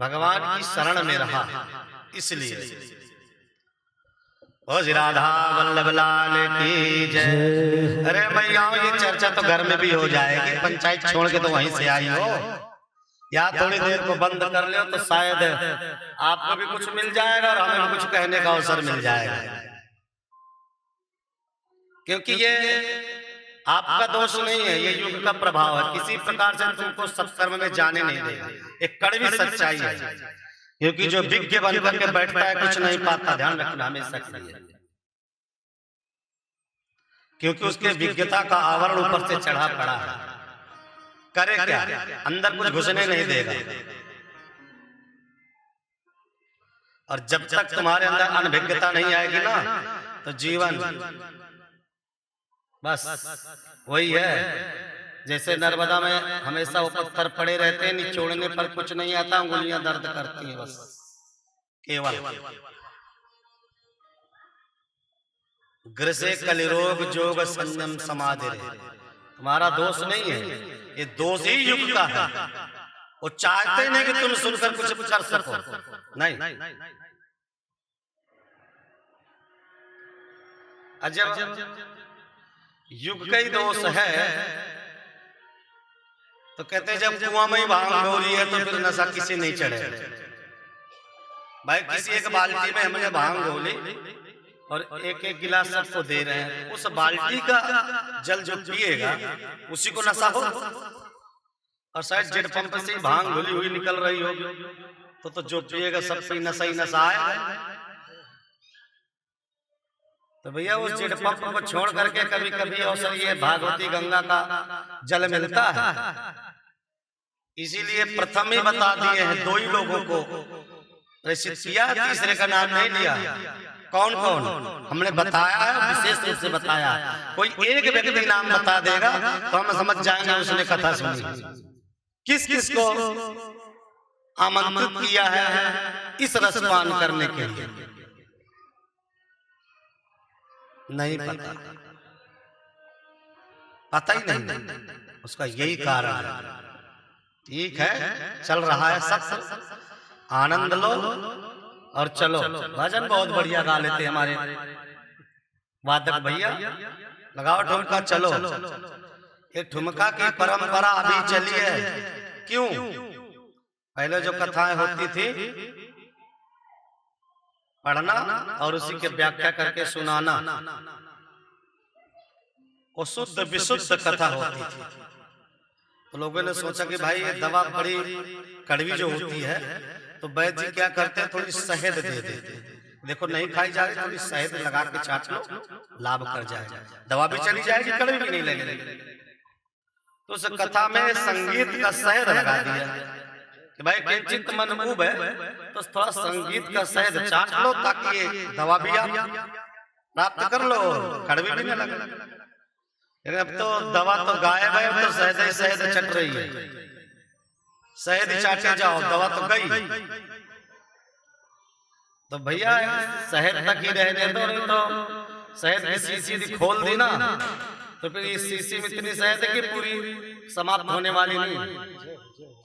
भगवान की शरण में रहा, इसलिए ओ राधा वल्लभ लाल की जय। अरे भैया ये चर्चा तो घर में भी हो जाएगी, पंचायत छोड़ के तो वहीं से आई हो, या थोड़ी देर को बंद कर लो तो शायद आपको भी कुछ मिल जाएगा और हमें भी कुछ कहने का अवसर मिल जाएगा। क्योंकि ये आपका दोष नहीं है, ये युग का प्रभाव है। किसी प्रकार से तुमको सत्कर्म में जाने नहीं देगा, एक कड़वी सच्चाई है। क्योंकि जो विज्ञ बन करके बैठता है कुछ नहीं पाता, ध्यान रखना हमेशा के लिए। क्योंकि उसके विज्ञता का आवरण ऊपर से चढ़ा पड़ा है, करे क्या, अंदर कुछ घुसने नहीं देगा। और जब तक तुम्हारे अंदर अनभिज्ञता नहीं आएगी ना, तो जीवन बस वही है। जैसे नर्मदा में हमेशा वो पत्थर पड़े रहते हैं, निचोड़ने पर कुछ नहीं आता, उंगलियां दर्द करती हैं बस केवल। ग्रसे कलिरोग जोग संयम समाधि रे। तुम्हारा दोष नहीं है, ये दोष ही युग का है। वो चाहते नहीं कि तुम सुनकर कुछ कर सको, नहीं। अजब युग का ही दोष है। तो कहते हैं जब कुआं में ही भांग हो रही है तो फिर नशा किसी नहीं चढ़े। भाई किसी एक बाल्टी में हमने भांग घोली और एक एक गिलास सबको दे रहे हैं, उस बाल्टी का जल जो पिएगा उसी को नशा हो। और शायद जेट पंप से भांग घोली हुई निकल रही हो तो जो पिएगा सबसे नशा ही नशा आएगा। तो भैया उस जेट पंप को छोड़ करके कभी कभी अवसर ये भागवती गंगा का जल मिलता है। इसीलिए प्रथम ही बता दिए हैं, दो ही लोगों को प्रेषित किया, तीसरे का नाम नहीं लिया। कौन कौन हमने बताया है, विशेष रूप से बताया। कोई एक व्यक्ति नाम बता देगा तो हम समझ जाएंगे उसने कथा सुनी। किस किस को आमंत्रित किया है इस रसपान करने के लिए नहीं पता, पता ही नहीं। उसका यही कारण है। ठीक है, चल रहा है सब, आनंद लो और चलो। भजन बहुत बढ़िया गा लेते हमारे वादक भैया, लगाओ ठुमका चलो। ये ठुमका की परंपरा अभी चली है। क्यों? पहले जो कथाएं होती थी पढ़ना और उसी के व्याख्या करके सुनाना, वो शुद्ध विशुद्ध कथा होती थी। तो लोगों ने सोचा कि भाई ये दवा बड़ी कड़वी जो होती है, तो वैद्य जी क्या करते हैं, थोड़ी शहद दे देते। देखो नहीं खाई जा रही, थोड़ी शहद लगा के चाट लो, लाभ कर जाएगा, दवा भी चली जाएगी, कड़वी भी नहीं लगेगी। तो उस कथा में संगीत का शहद लगा दिया कि भाई किंचित मन ऊब है तो थोड़ा संगीत का शहद चाट लो ताकि ये दवा भी आप प्राप्त कर लो, कड़वी भी न लगे। अब तो दवा तो गायब है, तो शहद ही शहद चट रही है। शहद चाटे जाओ, दवा तो गई। तो भैया शहद तक ही रहने दो, नहीं तो शहद की शीशी खोल दी ना तो फिर इस शीशी में इतनी शहद है कि पूरी समाप्त होने वाली नहीं।